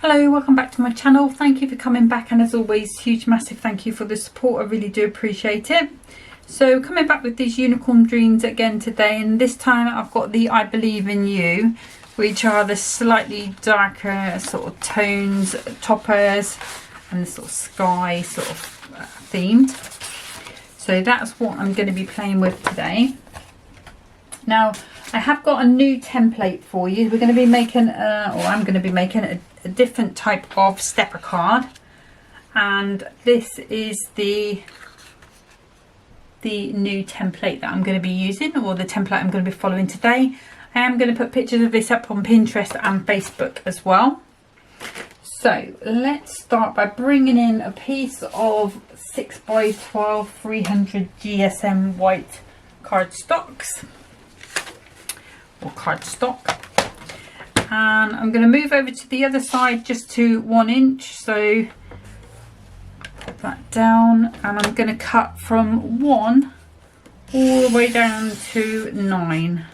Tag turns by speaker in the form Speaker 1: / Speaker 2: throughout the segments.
Speaker 1: Hello, welcome back to my channel. Thank you for coming back, and as always, huge massive thank you for the support. I really do appreciate it. So coming back with these unicorn dreams again today, and this time I've got the I Believe in You, which are the slightly darker sort of tones, toppers, and the sort of sky sort of themed. So that's what I'm going to be playing with today. Now I have got a new template for you. We're going to be making I'm going to be making a different type of stepper card, and this is the new template that I'm going to be using, or the template I'm going to be following today. I am going to put pictures of this up on Pinterest and Facebook as well. So let's start by bringing in a piece of 6x12 300 GSM white cardstocks, or cardstock. And I'm going to move over to the other side just to 1 inch, so pop that down, and I'm going to cut from 1 all the way down to 9,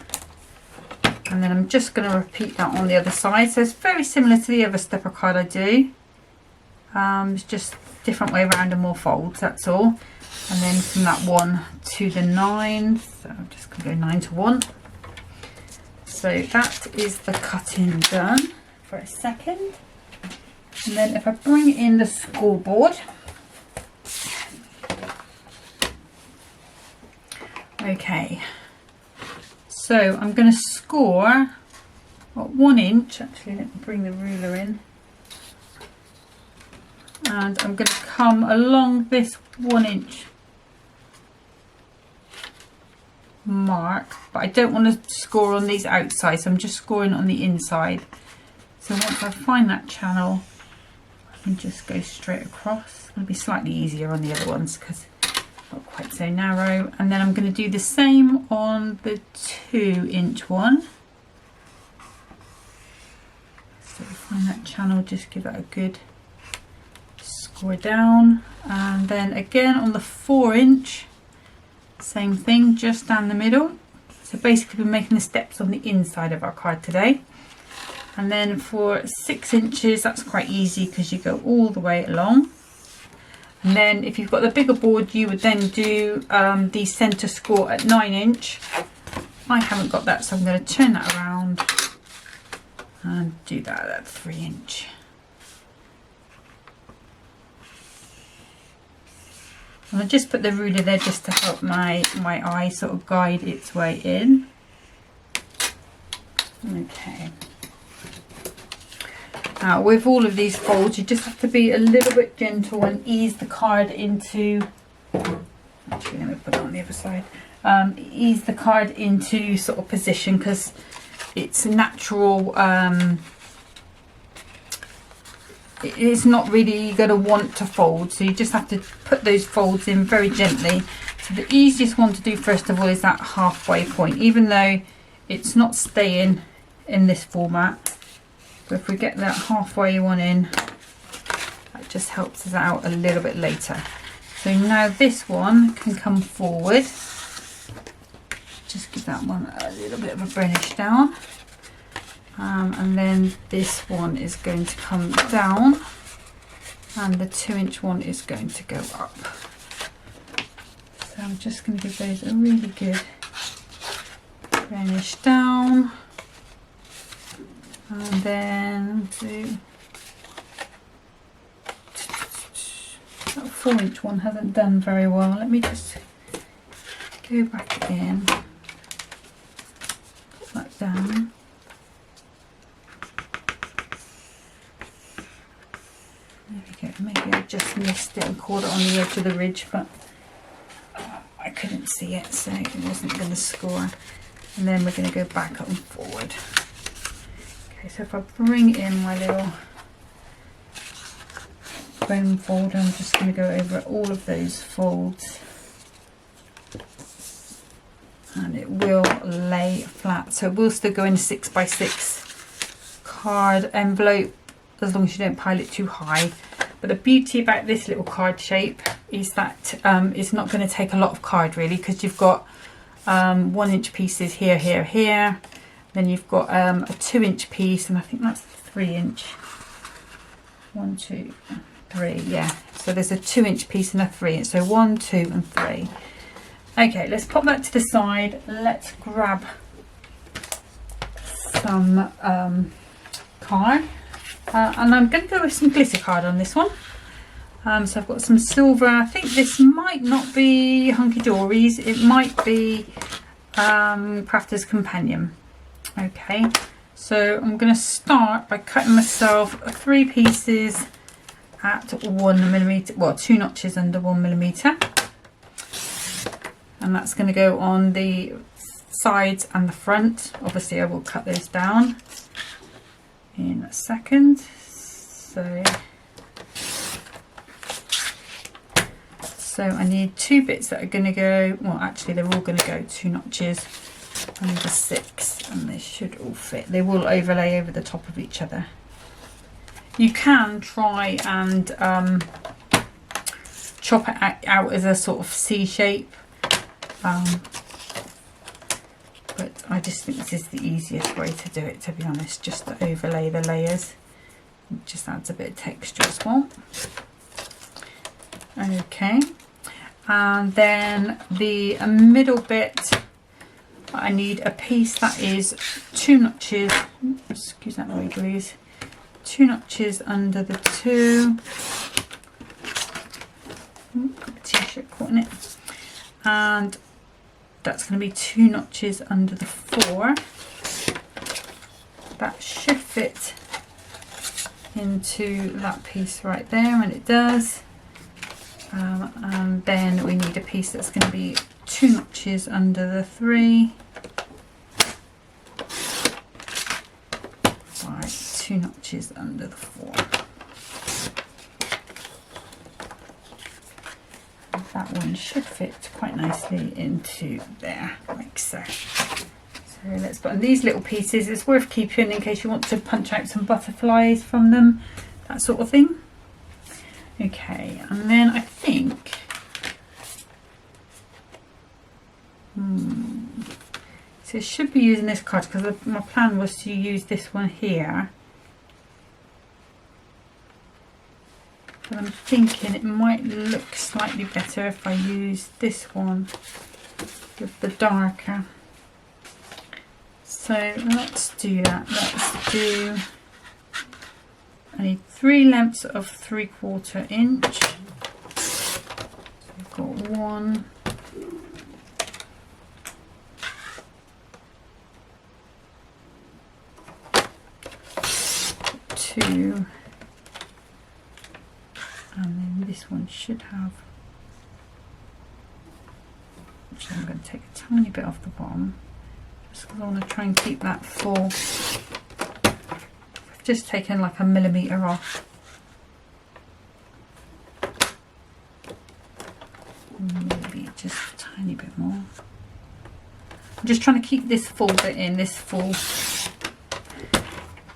Speaker 1: and then I'm just going to repeat that on the other side. So it's very similar to the other stepper card I do, it's just different way around and more folds, that's all. And then from that 1 to the 9, so I'm just going to go 9 to 1. So that is the cutting done for a second. And then if I bring in the scoreboard, okay, so I'm going to score at 1 inch. Actually, let me bring the ruler in, and I'm going to come along this 1 inch mark, but I don't want to score on these outside, so I'm just scoring on the inside. So once I find that channel, I can just go straight across. It's going to be slightly easier on the other ones because not quite so narrow. And then I'm going to do the same on the 2 inch one. So find that channel, just give that a good score down, and then again on the 4 inch, same thing, just down the middle. So basically we're making the steps on the inside of our card today. And then for 6 inches, that's quite easy because you go all the way along. And then if you've got the bigger board, you would then do the center score at 9 inch. I haven't got that, so I'm going to turn that around and do that at 3 inch. And I just put the ruler there just to help my eye sort of guide its way in. Okay. Now with all of these folds, you just have to be a little bit gentle and ease the card into, actually let me put it on the other side, ease the card into sort of position, because it's natural, it's not really going to want to fold, so you just have to put those folds in very gently. So the easiest one to do first of all is that halfway point, even though it's not staying in this format. But if we get that halfway one in, that just helps us out a little bit later. So now this one can come forward. Just give that one a little bit of a burnish down. And then this one is going to come down, and the 2 inch one is going to go up. So I'm just going to give those a really good burnish down, and then do that 4 inch one hasn't done very well. Let me just go back in, put that down. Maybe I just missed it and caught it on the edge of the ridge, but I couldn't see it, so it wasn't going to score. And then we're going to go back up and forward. Okay, so if I bring in my little bone folder, I'm just going to go over all of those folds, and it will lay flat. So it will still go in a 6x6 card envelope, as long as you don't pile it too high. But the beauty about this little card shape is that it's not going to take a lot of card really, because you've got 1 inch pieces here, here, here. Then you've got a 2 inch piece, and I think that's 3 inch 1, 2, 3, yeah. So there's a 2-inch piece and a 3, so 1, 2 and 3. Okay, let's pop that to the side. Let's grab some card, and I'm going to go with some glitter card on this one. So I've got some silver. I think this might not be Hunkydory's, it might be Crafter's Companion. Okay, so I'm going to start by cutting myself 3 pieces at 1mm, well, 2 notches under 1mm, and that's going to go on the sides and the front. Obviously I will cut those down in a second. So I need 2 bits that are going to go, well actually they're all going to go 2 notches under 6, and they should all fit. They will overlay over the top of each other. You can try and chop it out as a sort of C shape, but I just think this is the easiest way to do it, to be honest, just to overlay the layers. It just adds a bit of texture as well. Okay, and then the middle bit, I need a piece that is 2 notches, excuse that noise please, 2 notches under the 2, got a t-shirt caught in it, and that's going to be 2 notches under the 4. That should fit into that piece right there, and it does. And then we need a piece that's going to be 2 notches under the 3 by 2 notches under the 4. That one should fit quite nicely into there, like so. So let's put on these little pieces. It's worth keeping in case you want to punch out some butterflies from them, that sort of thing. Okay, and then I think so I should be using this card because my plan was to use this one here, but I'm thinking it might look slightly better if I use this one with the darker. So let's do that. Let's do, I need 3 lengths of 3/4 inch. So we've got 1, 2, and then this one should have, actually I'm going to take a tiny bit off the bottom just because I want to try and keep that full. I've just taken like 1 millimetre off. Maybe just a tiny bit more. I'm just trying to keep this full bit in, this full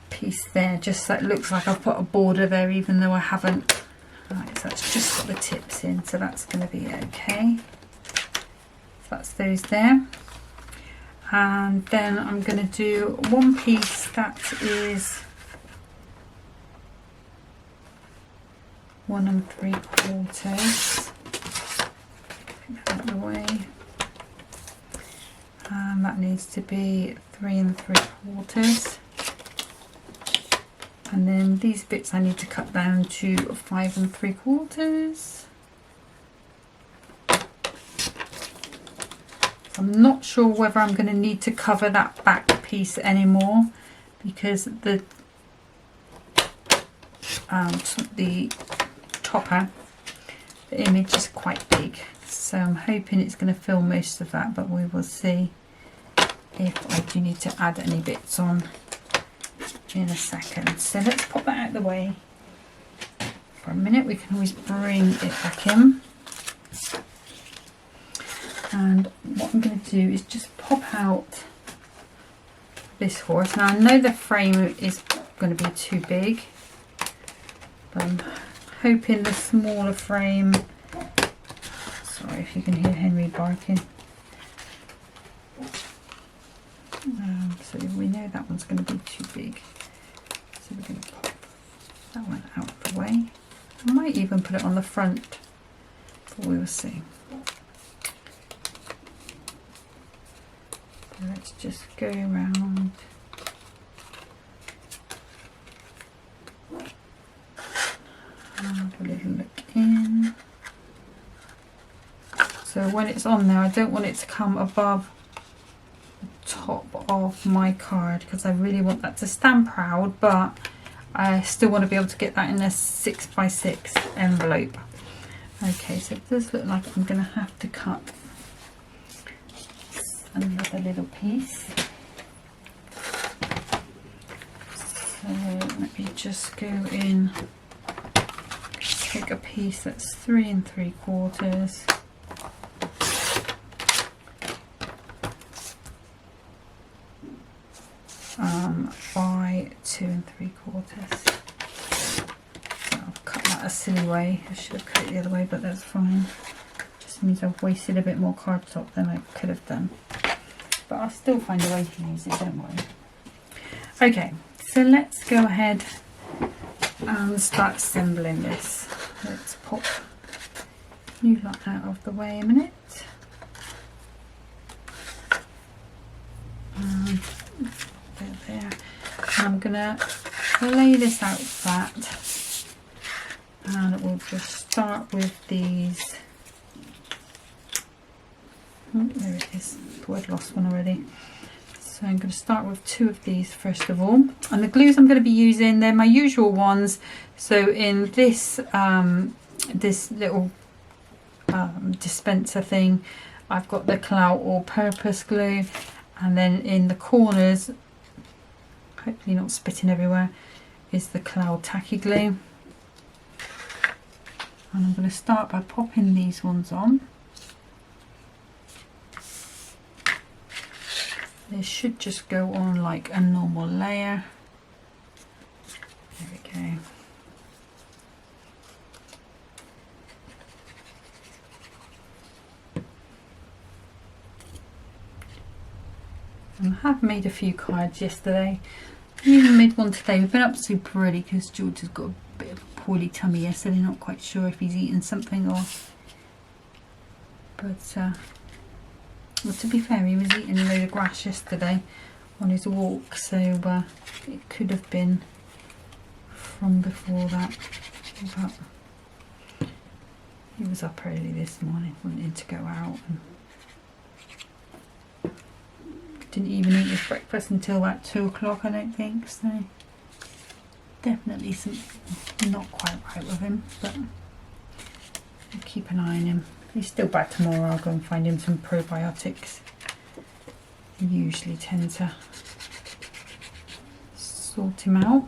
Speaker 1: piece there, just so it looks like I've put a border there even though I haven't. Right, so that's just got the tips in, so that's going to be okay. So that's those there. And then I'm going to do 1 piece that is 1 3/4. Put that out of the way. And that needs to be 3 3/4. And then these bits I need to cut down to 5 3/4. I'm not sure whether I'm going to need to cover that back piece anymore because the topper, the image is quite big, so I'm hoping it's going to fill most of that, but we will see if I do need to add any bits on in a second. So let's pop that out of the way for a minute. We can always bring it back in. And what I'm going to do is just pop out this horse. Now I know the frame is going to be too big, but I'm hoping the smaller frame, sorry if you can hear Henry barking, so we know that one's going to be too big, so we're going to pop that one out of the way. I might even put it on the front, but we will see. Let's just go around. Have a little look in. So when it's on there, I don't want it to come above the top of my card because I really want that to stand proud, but I still want to be able to get that in a 6x6 envelope. Okay, so it does look like I'm going to have to cut another little piece. So let me just go in, take a piece that's 3 3/4 by 2 3/4. I'll cut that a silly way. I should have cut it the other way, but that's fine. Just means I've wasted a bit more cardstock than I could have done, but I'll still find a way to use it, don't worry. Okay, so let's go ahead and start assembling this. Let's pop you lot out of the way a minute. There. I'm gonna lay this out flat, and we'll just start with these. Oh, there it is. I'd lost one already. So I'm going to start with 2 of these first of all, and the glues I'm going to be using, they're my usual ones. So in this this little dispenser thing, I've got the Clout all-purpose glue, and then in the corners, hopefully not spitting everywhere, is the Cloud tacky glue. And I'm going to start by popping these ones on. They should just go on like a normal layer. There we go. I have made a few cards yesterday. I even made one today. We've been up super early because George has got a bit of a poorly tummy yesterday. Not quite sure if he's eaten something or... But, well, to be fair, he was eating a load of grass yesterday on his walk, so it could have been from before that. But he was up early this morning, wanting to go out, and didn't even eat his breakfast until about 2 o'clock, I don't think, so definitely something not quite right with him, but I'll keep an eye on him. If he's still back tomorrow, I'll go and find him some probiotics. I usually tend to sort him out.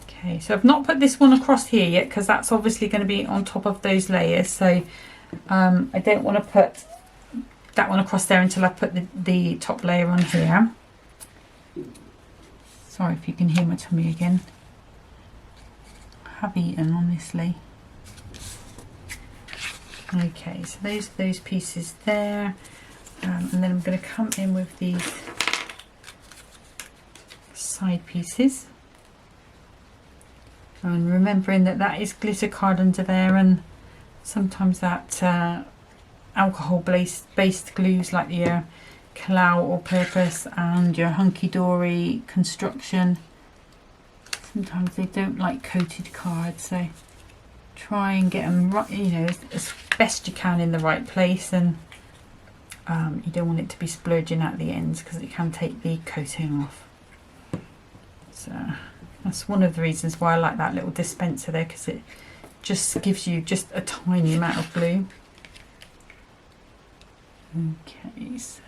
Speaker 1: Okay, so I've not put this one across here yet because that's obviously going to be on top of those layers, so I don't want to put that one across there until I put the top layer on here. Sorry if you can hear my tummy again. I have eaten, honestly. Okay, so those pieces there, and then I'm going to come in with these side pieces, and remembering that that is glitter card under there, and sometimes that alcohol based glues like your Clout all-purpose and your Hunkydory construction, sometimes they don't like coated cards, so try and get them right, you know, as best you can in the right place, and you don't want it to be splurging at the ends because it can take the coating off. So that's one of the reasons why I like that little dispenser there, because it just gives you just a tiny amount of glue. Okay, so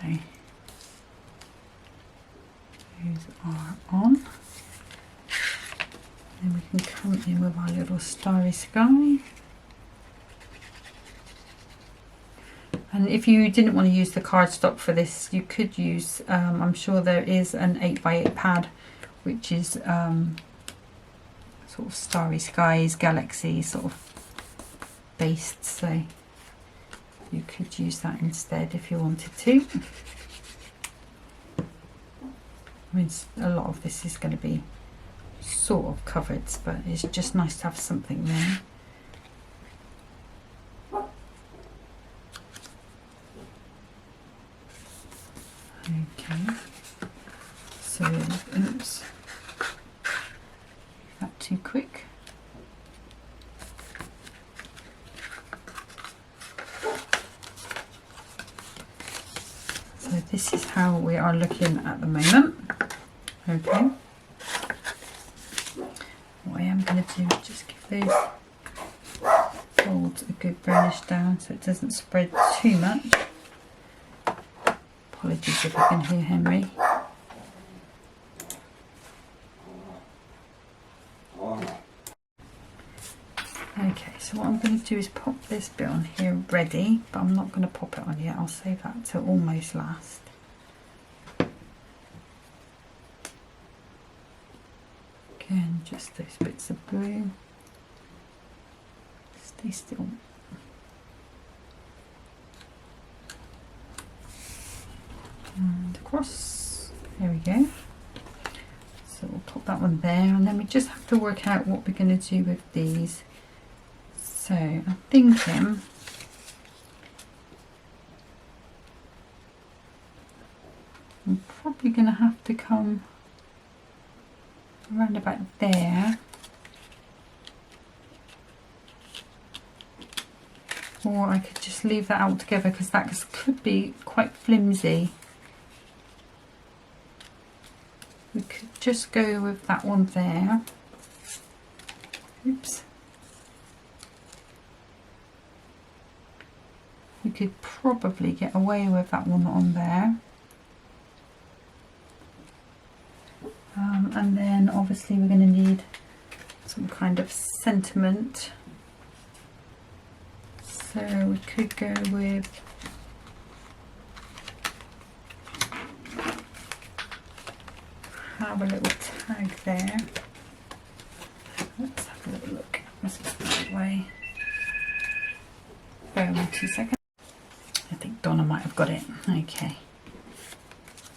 Speaker 1: those are on. Then we can come in with our little starry sky. And if you didn't want to use the cardstock for this, you could use, I'm sure there is an 8x8 pad, which is sort of starry skies, galaxy sort of based, so you could use that instead if you wanted to. I mean, a lot of this is going to be sort of covered, but it's just nice to have something there. Okay, so oops, not too quick. So this is how we are looking at the moment. Okay, what I am going to do is just give those folds a good burnish down so it doesn't spread too much. Apologies if you can hear Henry. Okay, so what I'm going to do is pop this bit on here ready, but I'm not going to pop it on yet. I'll save that till almost last. Again, just those bits of blue. Stay still. And across, there we go. So we'll pop that one there, and then we just have to work out what we're going to do with these. So I'm thinking I'm probably going to have to come around about there, or I could just leave that out together because that could be quite flimsy. We could just go with that one there. Oops. We could probably get away with that one on there. And then obviously we're going to need some kind of sentiment. So we could go with have a little tag there. Let's have a little look. Let's put it that way. Bear with me 2 seconds. I think Donna might have got it. Okay.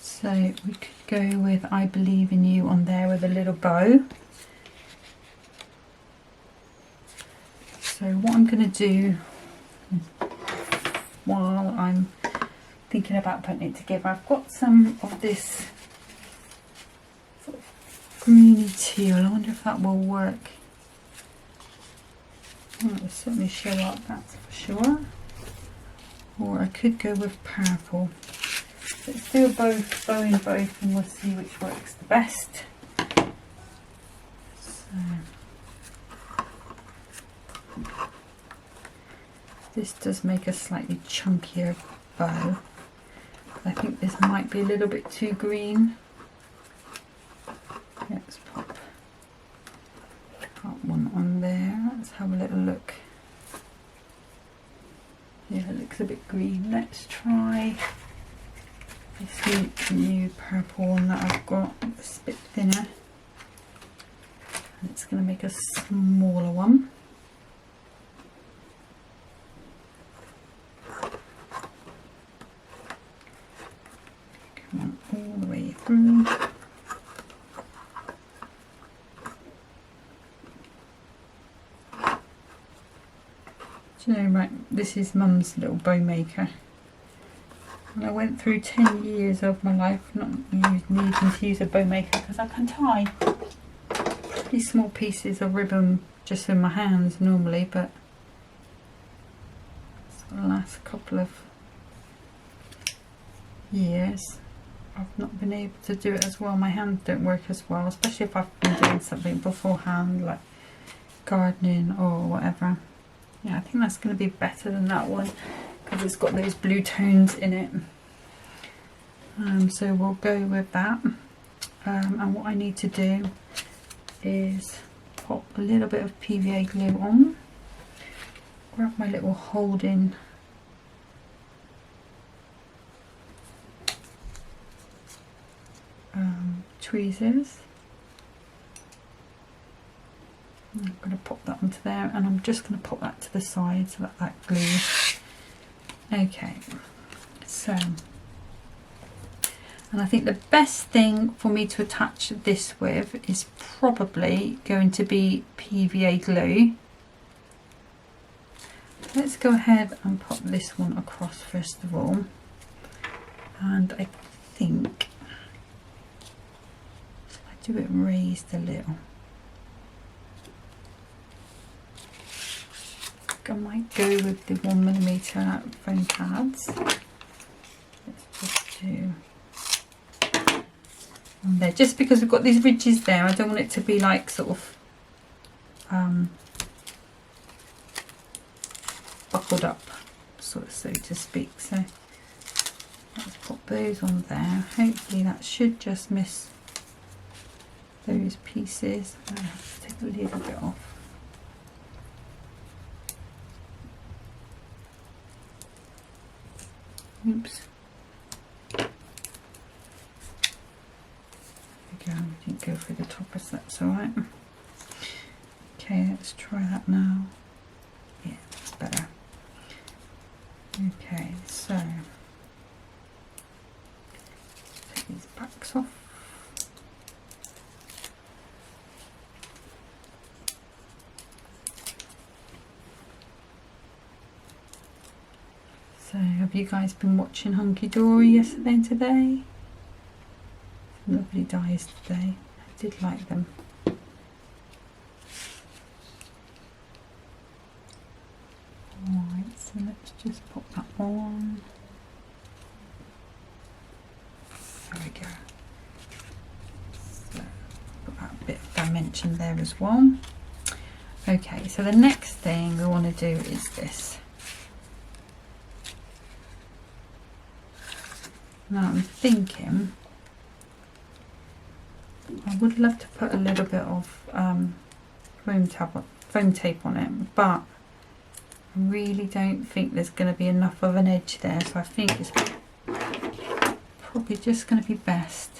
Speaker 1: So we could go with I Believe in You on there with a little bow. So what I'm going to do while I'm thinking about putting it together, I've got some of this sort of greeny teal. I wonder if that will work. It will certainly show up, that's for sure. Or I could go with purple. Let's do both, bow in both, and we'll see which works the best. So this does make a slightly chunkier bow. I think this might be a little bit too green. Let's pop that one on there. Let's have a little look. Yeah, it looks a bit green. Let's try this new purple one that I've got. It's a bit thinner. And it's going to make a smaller one. Come on, all the way through. Do you know, right, this is Mum's little bow maker. And I went through 10 years of my life not needing to use a bow maker because I can tie these small pieces of ribbon just in my hands normally, but for the last couple of years I've not been able to do it as well. My hands don't work as well, especially if I've been doing something beforehand like gardening or whatever. Yeah, I think that's going to be better than that one because it's got those blue tones in it. So we'll go with that. And what I need to do is pop a little bit of PVA glue on. Grab my little holding tweezers. I'm going to pop that onto there, and I'm just going to pop that to the side so that that glues. Okay, so And I think the best thing for me to attach this with is probably going to be PVA glue. Let's go ahead and pop this one across first of all. And I think I do it raised a little. I might go with the 1mm foam pads. Let's just do on there, just because we've got these ridges there. I don't want it to be like sort of buckled up, so to speak. So let's pop those on there. Hopefully that should just miss those pieces. I have to take a little bit off. Oops. There we go. I didn't go through the top, as that's alright. Okay, let's try that now. Yeah, that's better. Okay, so take these backs off. So have you guys been watching Hunkydory yesterday and today? Lovely dies today. I did like them. Alright, so let's just pop that on. There we go. So put that bit of dimension there as well. Okay, so the next thing we want to do is this. Now I'm thinking I would love to put a little bit of foam tape on it, but I really don't think there's going to be enough of an edge there, so I think it's probably just going to be best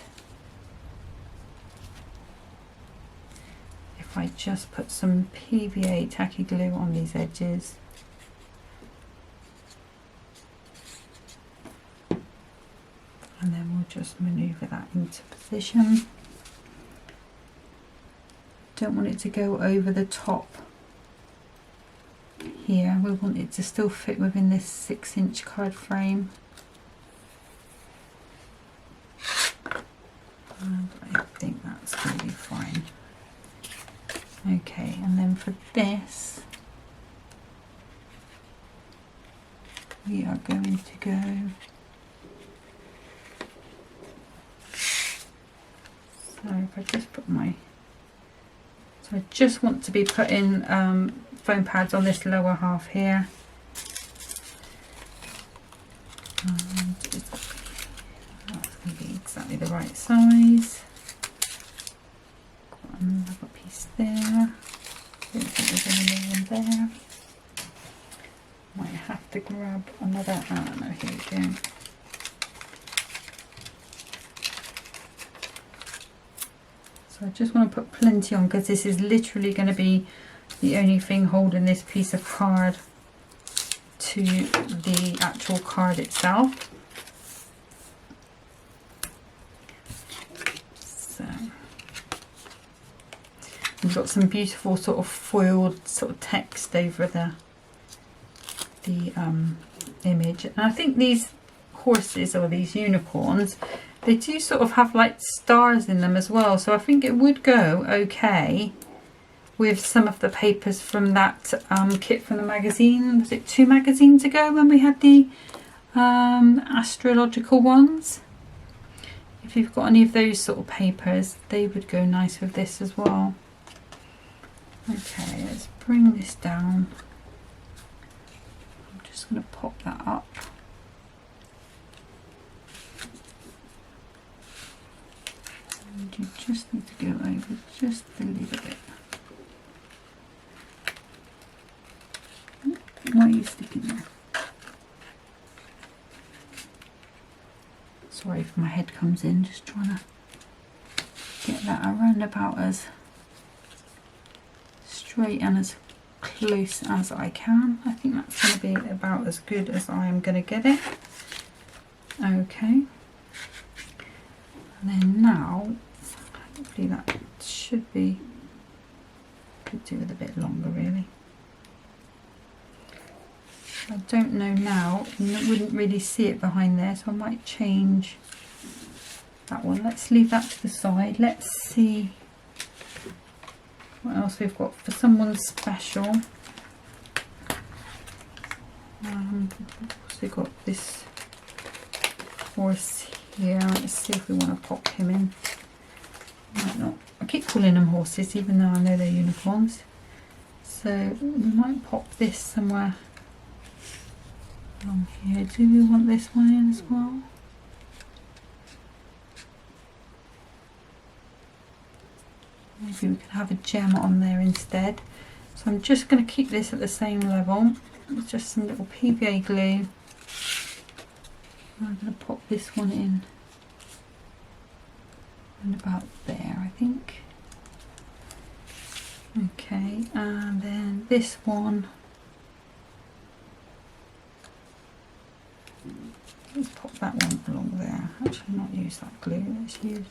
Speaker 1: if I just put some PVA tacky glue on these edges. And then we'll just manoeuvre that into position. Don't want it to go over the top here. We want it to still fit within this 6-inch card frame. And I think that's going to be fine. Okay, and then for this, we are going to go so if I just put my, so I just want to be putting foam pads on this lower half here. And that's going to be exactly the right size. Got another piece there. Don't think there's any more there. Might have to grab another, no, here we go. So I just want to put plenty on because this is literally going to be the only thing holding this piece of card to the actual card itself. So we've got some beautiful sort of foiled sort of text over the image, and I think these horses or these unicorns, they do sort of have like stars in them as well, so I think it would go okay with some of the papers from that kit from the magazine. Was it 2 magazines ago when we had the astrological ones? If you've got any of those sort of papers, they would go nice with this as well. Okay, let's bring this down. I'm just going to pop that up. And you just need to go over just a little bit. Why are you sticking there? Sorry if my head comes in, just trying to get that around about as straight and as close as I can. I think that's going to be about as good as I am going to get it. Okay. And then now, hopefully that should be, could do with a bit longer really. I don't know now, you wouldn't really see it behind there, so I might change that one. Let's leave that to the side. Let's see what else we've got for someone special. So we've got this horse here. Let's see if we want to pop him in. Might not. I keep calling them horses even though I know they're unicorns. So we might pop this somewhere along here. Do we want this one in as well? Maybe we could have a gem on there instead. So I'm just going to keep this at the same level. It's just some little PVA glue. I'm going to pop this one in and about there, I think. Okay, and then this one. Let's pop that one along there. Actually, not use that glue. Let's use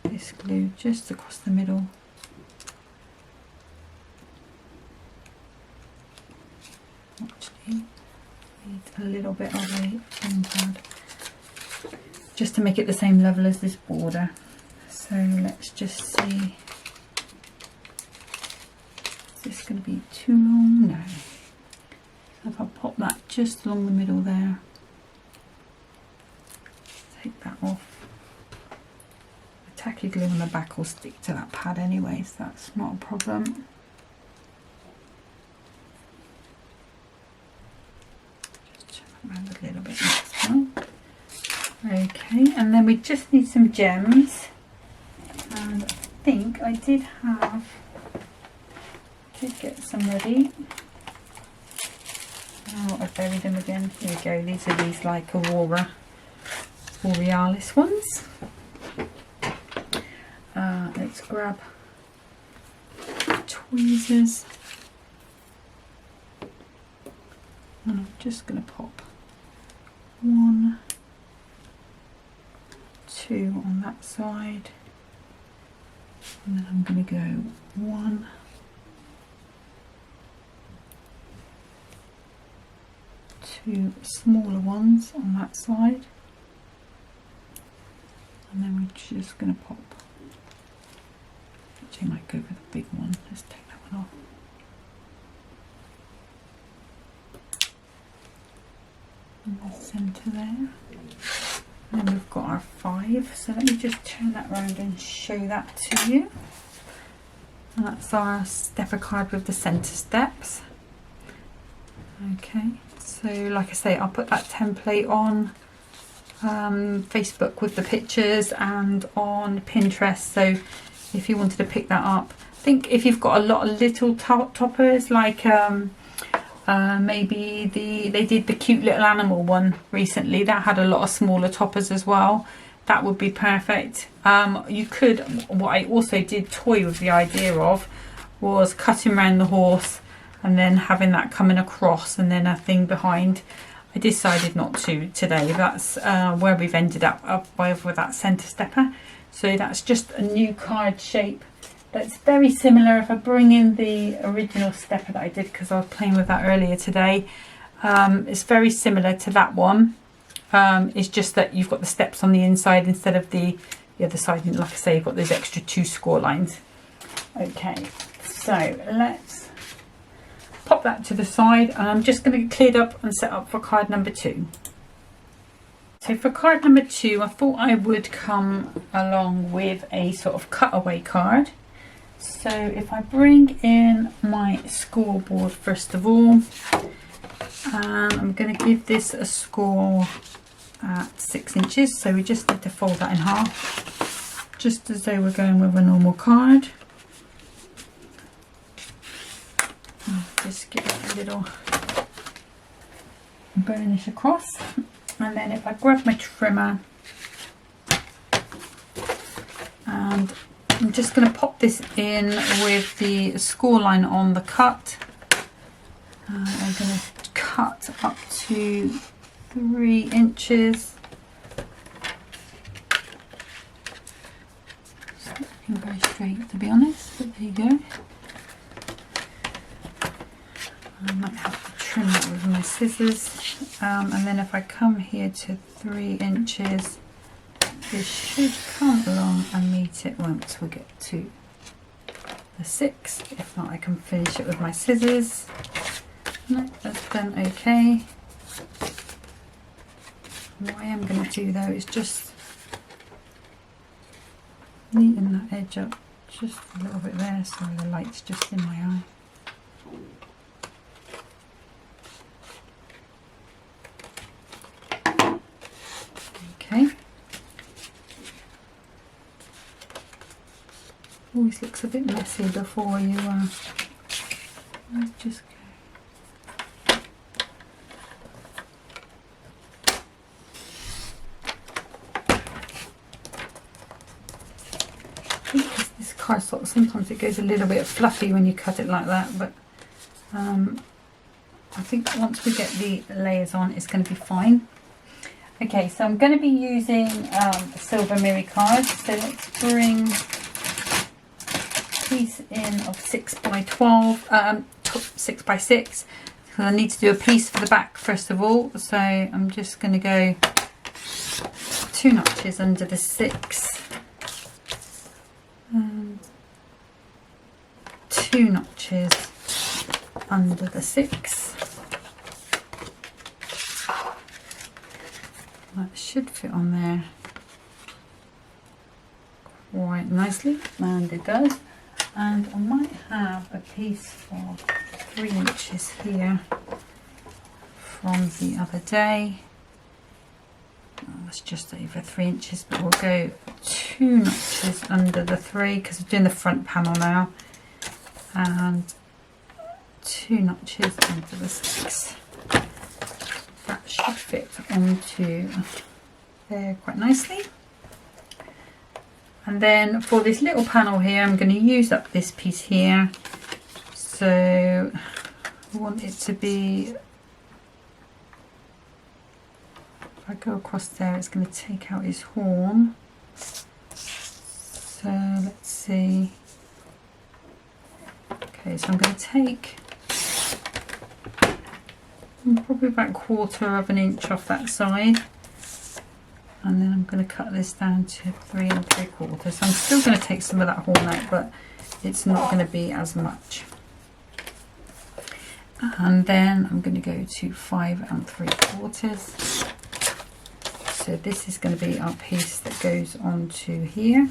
Speaker 1: this glue just across the middle. Actually, need a little bit of a foam pad just to make it the same level as this border. So let's just see. Is this going to be too long? No. So if I pop that just along the middle there, take that off. The tacky glue on the back will stick to that pad anyway, so that's not a problem. Just turn that around a little bit next one. Okay, and then we just need some gems. And I think I did get some ready. Oh, I buried them again. Here we go. These are these like Aurora Borealis ones. Let's grab tweezers. And I'm just going to pop 1, 2 on that side. And then I'm going to go 1, 2 smaller ones on that side, and then we're just going to pop. Actually, I might go for the big one. Let's take that one off. In the centre there. And then we've got our 5. So let me just turn that around and show that to you. And that's our stepper card with the centre steps. Okay. So like I say, I'll put that template on Facebook with the pictures and on Pinterest. So if you wanted to pick that up, I think if you've got a lot of little toppers, like maybe they did the cute little animal one recently that had a lot of smaller toppers as well, that would be perfect. You could, what I also did toy with the idea of was cutting around the horse and then having that coming across and then a thing behind. I decided not to today. That's where we've ended up with that centre stepper. So that's just a new card shape that's very similar. If I bring in the original stepper that I did, because I was playing with that earlier today, it's very similar to that one. It's just that you've got the steps on the inside instead of the other side. And like I say, you've got those extra 2 score lines. Okay, so let's pop that to the side, and I'm just going to get cleared up and set up for card number 2. So for card number 2, I thought I would come along with a sort of cutaway card. So if I bring in my scoreboard first of all, and I'm going to give this a score at 6 inches. So we just need to fold that in half, just as though we're going with a normal card. Just give it a little burnish across, and then if I grab my trimmer, and I'm just going to pop this in with the score line on the cut. I'm going to cut up to 3 inches, straight, to be honest, but there you go. I might have to trim that with my scissors, and then if I come here to 3 inches, this should come along and meet it once we get to the 6. If not, I can finish it with my scissors. No, that's done okay. What I am going to do though is just neaten that edge up just a little bit there. Sorry, the light's just in my eye. Okay. Always looks a bit messy before you just go. This cardstock, sometimes it goes a little bit fluffy when you cut it like that, but I think once we get the layers on, it's going to be fine. Okay, so I'm going to be using silver mirror cards. So let's bring a piece in of 6 by 12, 6 by 6. Because I need to do a piece for the back first of all. So I'm just going to go 2 notches under the 6. 2 notches under the 6. That should fit on there quite nicely, and it does. And I might have a piece of 3 inches here from the other day. Oh, it's just over 3 inches, but we'll go 2 notches under the 3 because we're doing the front panel now, and 2 notches under the 6. That should fit onto there quite nicely. And then for this little panel here, I'm going to use up this piece here. So I want it to be, if I go across there, it's going to take out his horn. So let's see. Okay, so I'm going to take probably about 1/4 of an inch off that side, and then I'm going to cut this down to 3 3/4. I'm still going to take some of that horn out, but it's not going to be as much. And then I'm going to go to 5 3/4. So this is going to be our piece that goes onto here.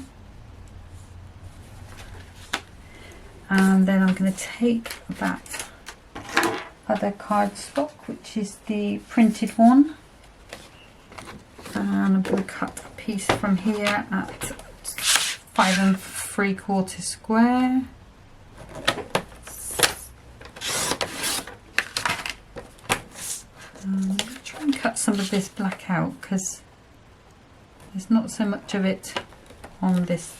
Speaker 1: And then I'm going to take that other cardstock, which is the printed one, and I'm going to cut a piece from here at 5 3/4 square. Try and cut some of this black out because there's not so much of it on this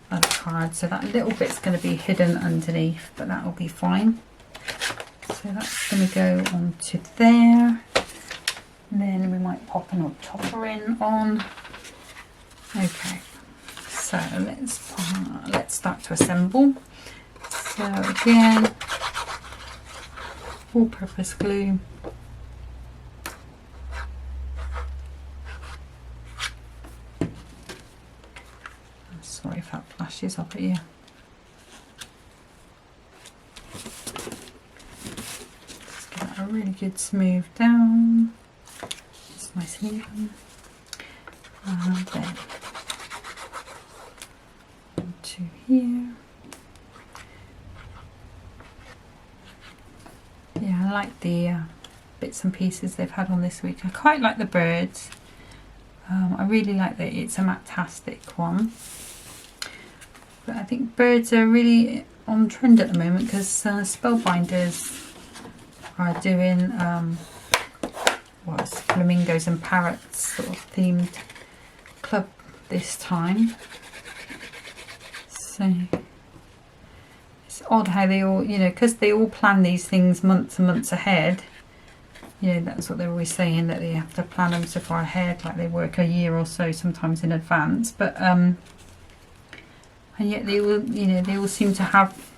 Speaker 1: other card, so that little bit's going to be hidden underneath, but that will be fine. So that's going to go onto there. And then we might pop an old topper in on. Okay, so let's start to assemble. So again, all-purpose glue. I'm sorry if that flashes up at you. A really good smooth down. It's nice and even. And then onto here. Yeah, I like the bits and pieces they've had on this week. I quite like the birds. I really like that it's a matastic one. But I think birds are really on trend at the moment because spellbinders are doing what's flamingos and parrots sort of themed club this time. So it's odd how they all, because they all plan these things months and months ahead. That's what they're always saying, that they have to plan them so far ahead, like they work a year or so sometimes in advance. But I and yet they all, you know, they all seem to have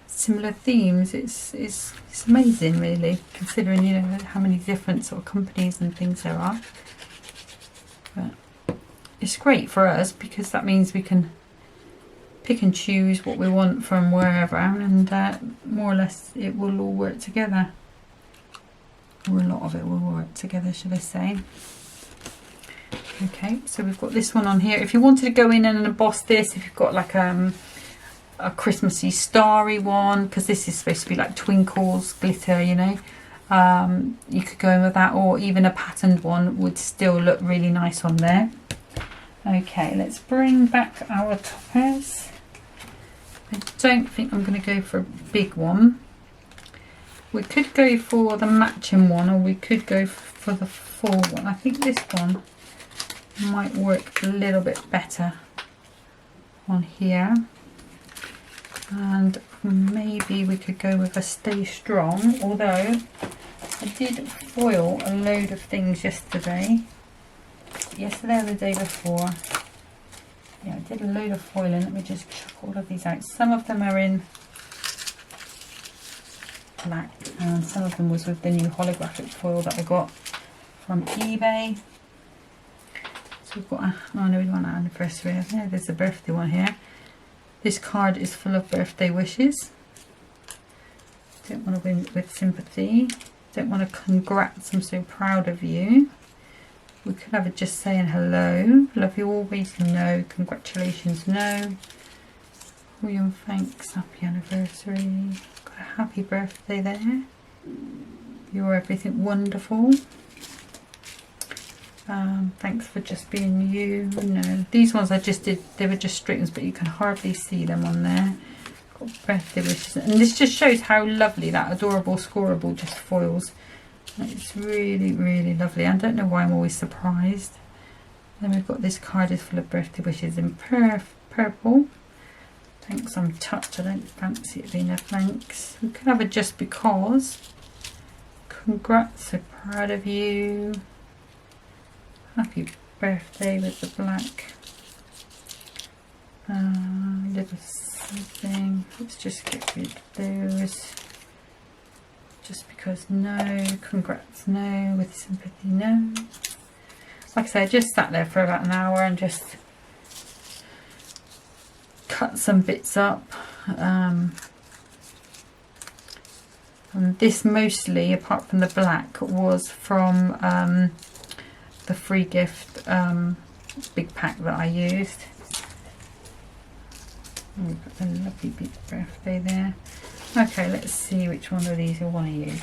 Speaker 1: similar themes. It's amazing, really, considering, you know, how many different sort of companies and things there are. But it's great for us because that means we can pick and choose what we want from wherever, and more or less it will all work together, or a lot of it will work together, should I say. Okay, so we've got this one on here. If you wanted to go in and emboss this, if you've got like a Christmassy starry one, because this is supposed to be like twinkles, glitter, you know, you could go in with that, or even a patterned one would still look really nice on there. Okay, let's bring back our toppers. I don't think I'm going to go for a big one. We could go for the matching one, or we could go for the full one. I think this one might work a little bit better on here. And maybe we could go with a Stay Strong, although I did foil a load of things yesterday or the day before. Yeah, I did a load of foiling. Let me just chuck all of these out. Some of them are in black, and some of them was with the new holographic foil that I got from eBay. So we've got oh no, we don't want an anniversary. Yeah, there's a birthday one here. This card is full of birthday wishes. Don't want to win with sympathy. Don't want to congrats, I'm so proud of you. We could have it just saying hello. Love you always, no. Congratulations, no. William, thanks, happy anniversary. Got a happy birthday there. You're everything wonderful. Thanks for just being you. No, these ones I just did, they were just straight ones, but you can hardly see them on there. Got birthday wishes, and this just shows how lovely that adorable scoreable just foils. It's really, really lovely. I don't know why I'm always surprised. Then we've got this card is full of birthday wishes in purple. Thanks, I'm touched. I don't fancy it being a thanks. We could have a just because. Congrats, so proud of you. Happy birthday with the black. Little something. Let's just get rid of those. Just because, no. Congrats, no. With sympathy, no. Like I said, I just sat there for about an hour and just cut some bits up. And this mostly, apart from the black, was from the free gift big pack that I used. We've got a lovely big birthday there. Okay, let's see which one of these I want to use.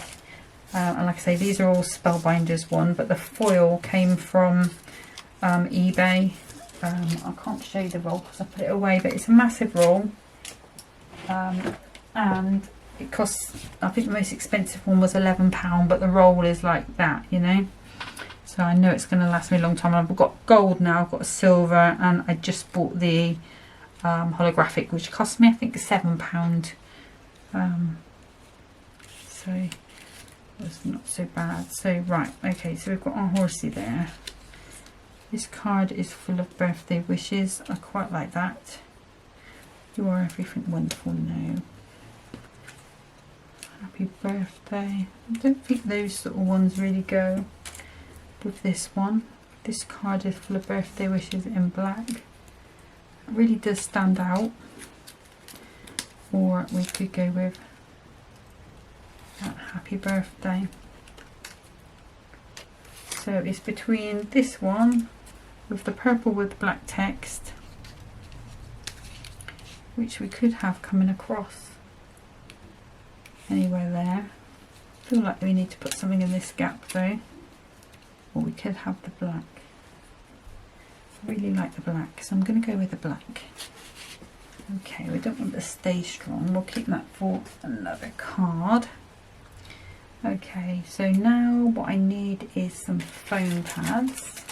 Speaker 1: And like I say, these are all Spellbinders one, but the foil came from eBay. I can't show you the roll because I put it away, but it's a massive roll. And it costs, I think the most expensive one was £11, but the roll is like that, you know. So I know it's going to last me a long time. I've got gold now, I've got a silver, and I just bought the holographic, which cost me I think £7. So it's not so bad. So right, okay, so we've got our horsey there. This card is full of birthday wishes. I quite like that. You are everything wonderful now. Happy birthday. I don't think those sort of ones really go with this one. This card is full of birthday wishes in black. It really does stand out. Or we could go with that happy birthday. So it's between this one with the purple with black text, which we could have coming across anywhere there. I feel like we need to put something in this gap though, or we could have the black. I really like the black, so I'm going to go with the black. Okay, we don't want to Stay Strong, we'll keep that for another card. Okay, so now what I need is some foam pads.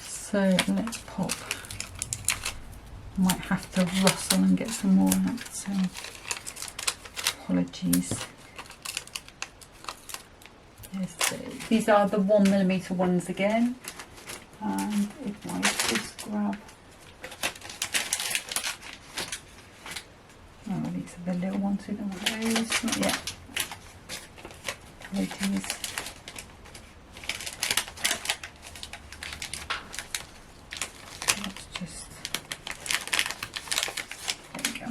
Speaker 1: So let's pop. I might have to rustle and get some more out, so apologies. These are the 1mm ones again. And if I just grab these are the little ones in all those. Not yet. Apologies. Let's just, there we go.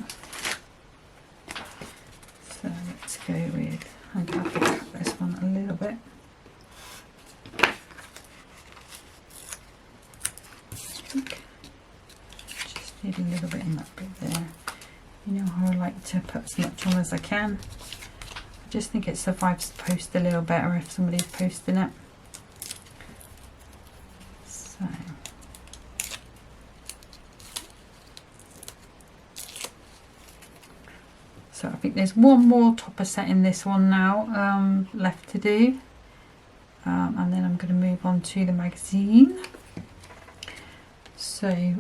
Speaker 1: So let's go with, I'm going to cut this one a little bit. Just need a little bit in that bit there. You know how I like to put as much on as I can. I just think it survives the post a little better if somebody's posting it. So I think there's one more topper set in this one now left to do, and then I'm going to move on to the magazine. So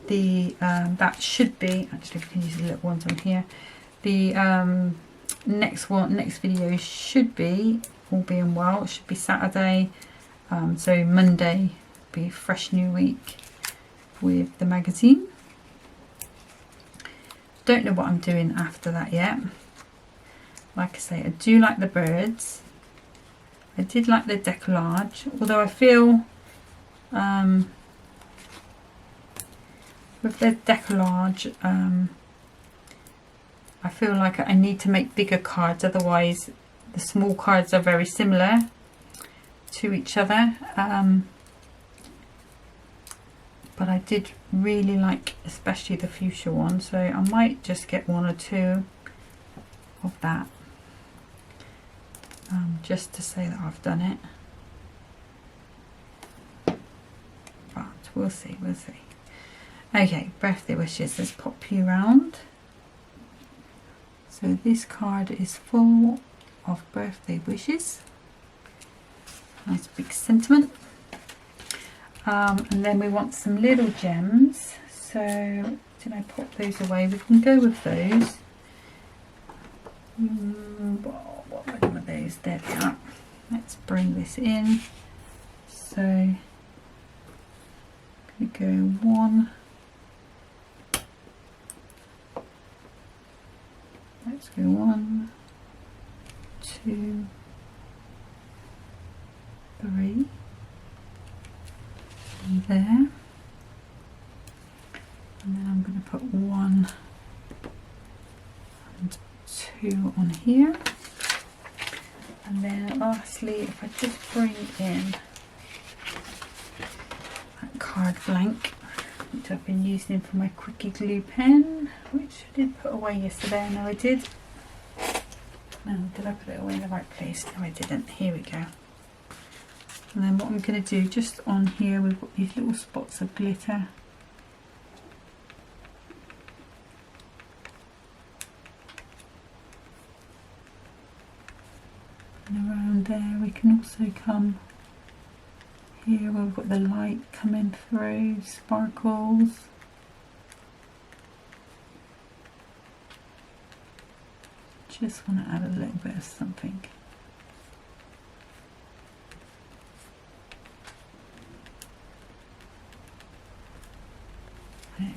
Speaker 1: that should be, actually we can use the little ones on here. The next video should be, all being well, it should be Saturday. So Monday be fresh new week with the magazine. Don't know what I'm doing after that yet. Like I say, I do like the birds. I did like the decollage, although I feel with the decollage I feel like I need to make bigger cards, otherwise the small cards are very similar to each other. But I did really like especially the fuchsia one, so I might just get one or two of that, just to say that I've done it. But we'll see, we'll see. Okay, birthday wishes. Let's pop you round. So this card is full of birthday wishes. Nice big sentiment. And then we want some little gems. So did I pop those away? We can go with those. What were those? There they are. Let's bring this in. So we go 1. Let's go 1, 2, 3. There, and then I'm going to put 1 and 2 on here, and then lastly if I just bring in that card blank which I've been using for my quickie glue pen, which I did put away yesterday. I know I did. No, did I put it away in the right place? No, I didn't. Here we go. And then what I'm going to do, just on here we've got these little spots of glitter. And around there we can also come here where we've got the light coming through, sparkles. Just want to add a little bit of something.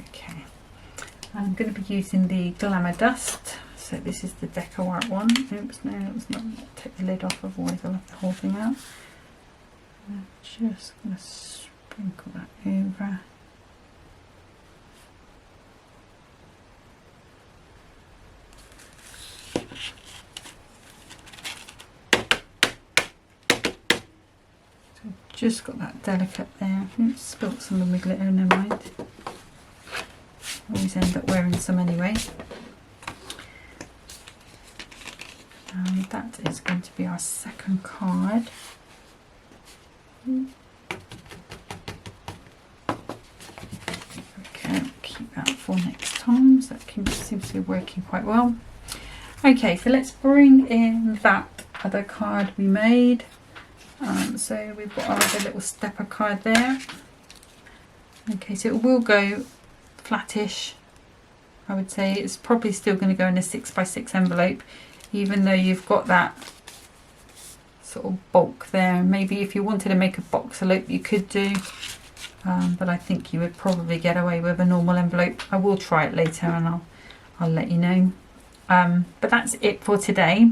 Speaker 1: Okay, I'm going to be using the Glamour Dust. So this is the Deco Art one. Oops, no, it was not. Take the lid off, otherwise I'll have the whole thing out. I'm just going to sprinkle that over. So I've just got that delicate there. Oops, spilt some of my glitter, never mind. Always end up wearing some anyway. And that is going to be our second card. Okay, I'll keep that for next time. So that seems to be working quite well. Okay, so let's bring in that other card we made. So we've got our other little stepper card there. Okay, so it will go flattish. I would say it's probably still going to go in a 6x6 envelope, even though you've got that sort of bulk there. Maybe if you wanted to make a box envelope you could do, but I think you would probably get away with a normal envelope. I will try it later and I'll let you know. But that's it for today.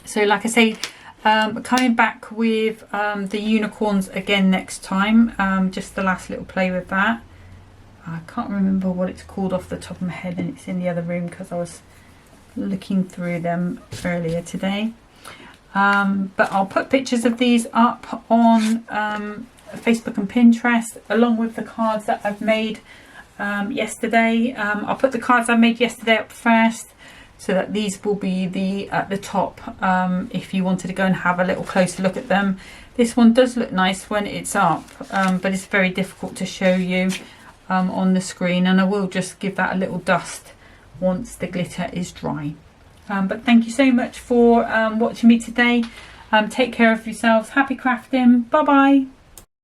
Speaker 1: So like I say, coming back with the unicorns again next time. Just the last little play with that. I can't remember what it's called off the top of my head, and it's in the other room because I was looking through them earlier today. But I'll put pictures of these up on Facebook and Pinterest, along with the cards that I've made yesterday. I'll put the cards I made yesterday up first, so that these will be at the top if you wanted to go and have a little closer look at them. This one does look nice when it's up, but it's very difficult to show you on the screen, and I will just give that a little dust once the glitter is dry. But thank you so much for watching me today. Take care of yourselves. Happy crafting. Bye bye.